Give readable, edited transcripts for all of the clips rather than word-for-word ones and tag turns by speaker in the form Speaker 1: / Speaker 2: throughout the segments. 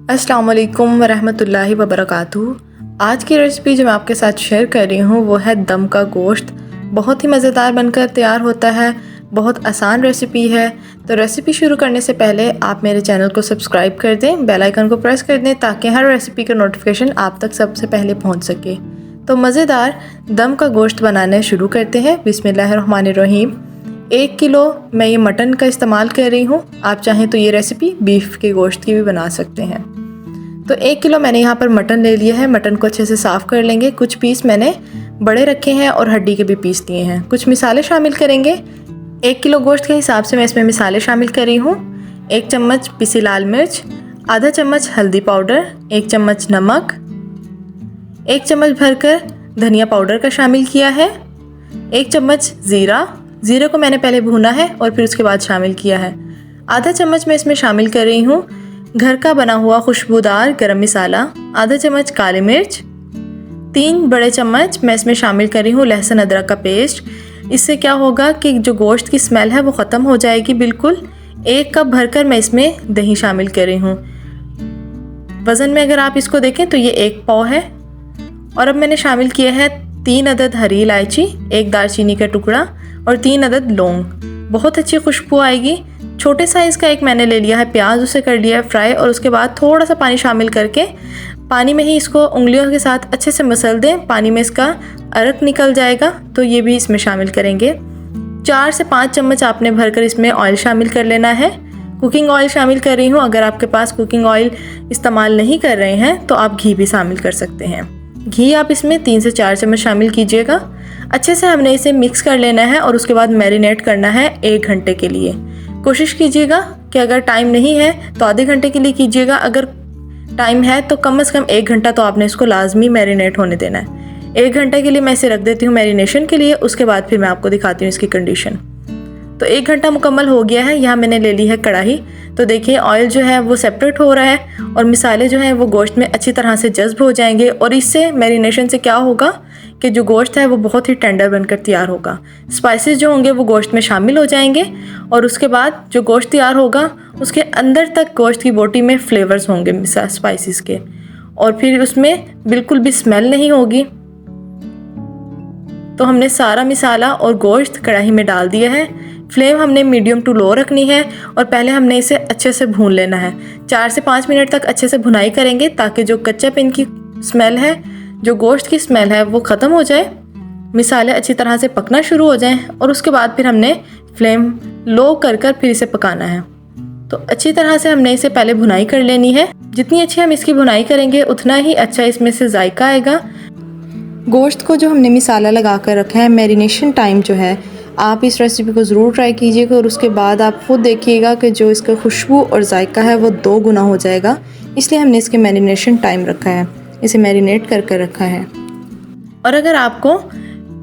Speaker 1: अस्सलाम वालेकुम वरहमतुल्लाहि वबरकातुहू। आज की रेसिपी जो मैं आपके साथ शेयर कर रही हूँ वो है दम का गोश्त। बहुत ही मज़ेदार बनकर तैयार होता है, बहुत आसान रेसिपी है। तो रेसिपी शुरू करने से पहले आप मेरे चैनल को सब्सक्राइब कर दें, बेल आइकन को प्रेस कर दें ताकि हर रेसिपी का नोटिफिकेशन आप तक सबसे पहले पहुँच सके। तो मज़ेदार दम का गोश्त बनाना शुरू करते हैं। बिस्मिल्लाहिर्रहमानिर्रहीम। 1 किलो मैं ये मटन का इस्तेमाल कर रही हूँ। आप चाहें तो ये रेसिपी बीफ के गोश्त की भी बना सकते हैं। तो 1 किलो मैंने यहाँ पर मटन ले लिया है। मटन को अच्छे से साफ़ कर लेंगे। कुछ पीस मैंने बड़े रखे हैं और हड्डी के भी पीस दिए हैं। कुछ मिसाले शामिल करेंगे। 1 किलो गोश्त के हिसाब से मैं इसमें मिसाले शामिल कर रही हूँ। 1 चम्मच पिसी लाल मिर्च, आधा चम्मच हल्दी पाउडर, 1 चम्मच नमक, 1 चम्मच भरकर धनिया पाउडर का शामिल किया है, 1 चम्मच ज़ीरे को मैंने पहले भूना है और फिर उसके बाद शामिल किया है। आधा चम्मच मैं इसमें शामिल कर रही हूँ घर का बना हुआ खुशबूदार गरम मसाला, आधा चम्मच काली मिर्च, 3 बड़े चम्मच मैं इसमें शामिल कर रही हूँ लहसुन अदरक का पेस्ट। इससे क्या होगा कि जो गोश्त की स्मेल है वो ख़त्म हो जाएगी बिल्कुल। 1 कप भरकर मैं इसमें दही शामिल कर रही हूँ। वज़न में अगर आप इसको देखें तो ये 1 पाव है। और अब मैंने शामिल किया है 3 अदद हरी इलायची, 1 दालचीनी का टुकड़ा और 3 अदद लौंग। बहुत अच्छी खुशबू आएगी। छोटे साइज़ का एक मैंने ले लिया है प्याज, उसे कर लिया है फ्राई और उसके बाद थोड़ा सा पानी शामिल करके पानी में ही इसको उंगलियों के साथ अच्छे से मसल दें। पानी में इसका अरक निकल जाएगा तो ये भी इसमें शामिल करेंगे। 4 से 5 चम्मच आपने भरकर इसमें ऑयल शामिल कर लेना है। कुकिंग ऑयल शामिल कर रही हूँ। अगर आपके पास कुकिंग ऑयल इस्तेमाल नहीं कर रहे हैं तो आप घी भी शामिल कर सकते हैं। घी आप इसमें 3 से 4 चम्मच शामिल कीजिएगा। अच्छे से हमने इसे मिक्स कर लेना है और उसके बाद मैरिनेट करना है 1 घंटे के लिए। कोशिश कीजिएगा कि अगर टाइम नहीं है तो आधे घंटे के लिए कीजिएगा। अगर टाइम है तो कम से कम 1 घंटा तो आपने इसको लाजमी मैरिनेट होने देना है। 1 घंटे के लिए मैं इसे रख देती हूँ मैरिनेशन के लिए। उसके बाद फिर मैं आपको दिखाती हूँ इसकी कंडीशन। तो 1 घंटा मुकम्मल हो गया है। यहाँ मैंने ले ली है कढ़ाई। तो देखिए ऑयल जो है वो सेपरेट हो रहा है और मिसाले जो हैं वो गोश्त में अच्छी तरह से जज्ब हो जाएंगे। और इससे मैरिनेशन से क्या होगा कि जो गोश्त है वो बहुत ही टेंडर बनकर तैयार होगा। स्पाइसेस जो होंगे वो गोश्त में शामिल हो जाएंगे और उसके बाद जो गोश्त तैयार होगा उसके अंदर तक गोश्त की बोटी में फ्लेवर्स होंगे स्पाइसेस के, और फिर उसमें बिल्कुल भी स्मेल नहीं होगी। तो हमने सारा मिसाला और गोश्त कढ़ाई में डाल दिया है। फ्लेम हमने मीडियम टू लो रखनी है और पहले हमने इसे अच्छे से भून लेना है। 4 से 5 मिनट तक अच्छे से भुनाई करेंगे ताकि जो कच्चापन की स्मेल है, जो गोश्त की स्मेल है वो ख़त्म हो जाए, मिसाले अच्छी तरह से पकना शुरू हो जाएं और उसके बाद फिर हमने फ्लेम लो कर फिर इसे पकाना है। तो अच्छी तरह से हमने इसे पहले भुनाई कर लेनी है। जितनी अच्छी हम इसकी भुनाई करेंगे उतना ही अच्छा इसमें से जायका आएगा। गोश्त को जो हमने मिसाला लगा कर रखा है, मैरिनेशन टाइम जो है, आप इस रेसिपी को ज़रूर ट्राई कीजिएगा और उसके बाद आप खुद देखिएगा कि जो इसका खुशबू और जायका है वो 2 गुना हो जाएगा। इसलिए हमने इसके मैरिनेशन टाइम रखा है, इसे मैरिनेट कर रखा है। और अगर आपको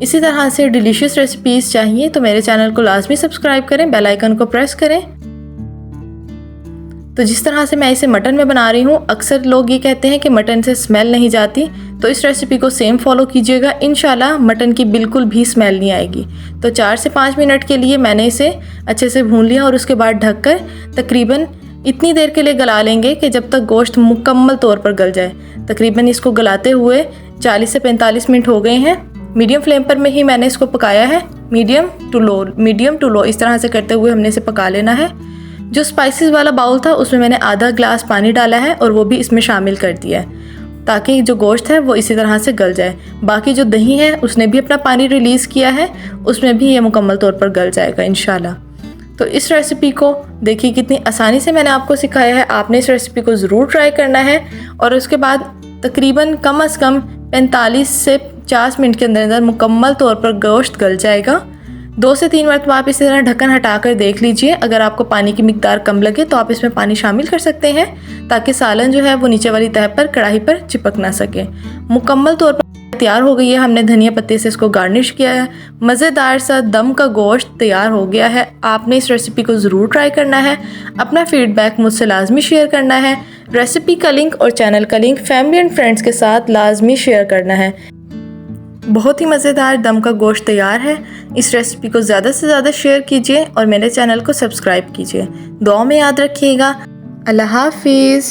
Speaker 1: इसी तरह से डिलीशियस रेसिपीज़ चाहिए तो मेरे चैनल को लाजमी सब्सक्राइब करें, बेल आइकन को प्रेस करें। तो जिस तरह से मैं इसे मटन में बना रही हूँ, अक्सर लोग ये कहते हैं कि मटन से स्मेल नहीं जाती, तो इस रेसिपी को सेम फॉलो कीजिएगा। इंशाल्लाह मटन की बिल्कुल भी स्मेल नहीं आएगी। तो 4 से 5 मिनट के लिए मैंने इसे अच्छे से भून लिया और उसके बाद ढककर तकरीबन इतनी देर के लिए गला लेंगे कि जब तक गोश्त मुकम्मल तौर पर गल जाए। तकरीबन इसको गलाते हुए 40 से 45 मिनट हो गए हैं। मीडियम फ्लेम पर में ही मैंने इसको पकाया है, मीडियम टू लो इस तरह से करते हुए हमने इसे पका लेना है। जो स्पाइसेस वाला बाउल था उसमें मैंने आधा ग्लास पानी डाला है और वो भी इसमें शामिल कर दिया है ताकि जो गोश्त है वो इसी तरह से गल जाए। बाकी जो दही है उसने भी अपना पानी रिलीज़ किया है, उसमें भी ये मुकम्मल तौर पर गल जाएगा इंशाल्लाह। तो इस रेसिपी को देखिए कितनी आसानी से मैंने आपको सिखाया है। आपने इस रेसिपी को ज़रूर ट्राई करना है और उसके बाद तकरीबन कम से कम 45 से 50 मिनट के अंदर मुकम्मल तौर पर गोश्त गल जाएगा। 2 से 3 मरतबा आप इसी तरह ढक्कन हटाकर देख लीजिए। अगर आपको पानी की मिकदार कम लगे तो आप इसमें पानी शामिल कर सकते हैं ताकि सालन जो है वो नीचे वाली तह पर कढ़ाई पर चिपक ना सके। मुकम्मल तौर पर तैयार हो गई है। हमने धनिया पत्ते से इसको गार्निश किया है। मज़ेदार सा दम का गोश्त तैयार हो गया है। आपने इस रेसिपी को ज़रूर ट्राई करना है। अपना फीडबैक मुझसे लाजमी शेयर करना है। रेसिपी का लिंक और चैनल का लिंक फैमिली एंड फ्रेंड्स के साथ लाजमी शेयर करना है। बहुत ही मज़ेदार दम का गोश्त तैयार है। इस रेसिपी को ज़्यादा से ज़्यादा शेयर कीजिए और मेरे चैनल को सब्सक्राइब कीजिए। दुआ में याद रखिएगा। अल्लाह हाफिज़।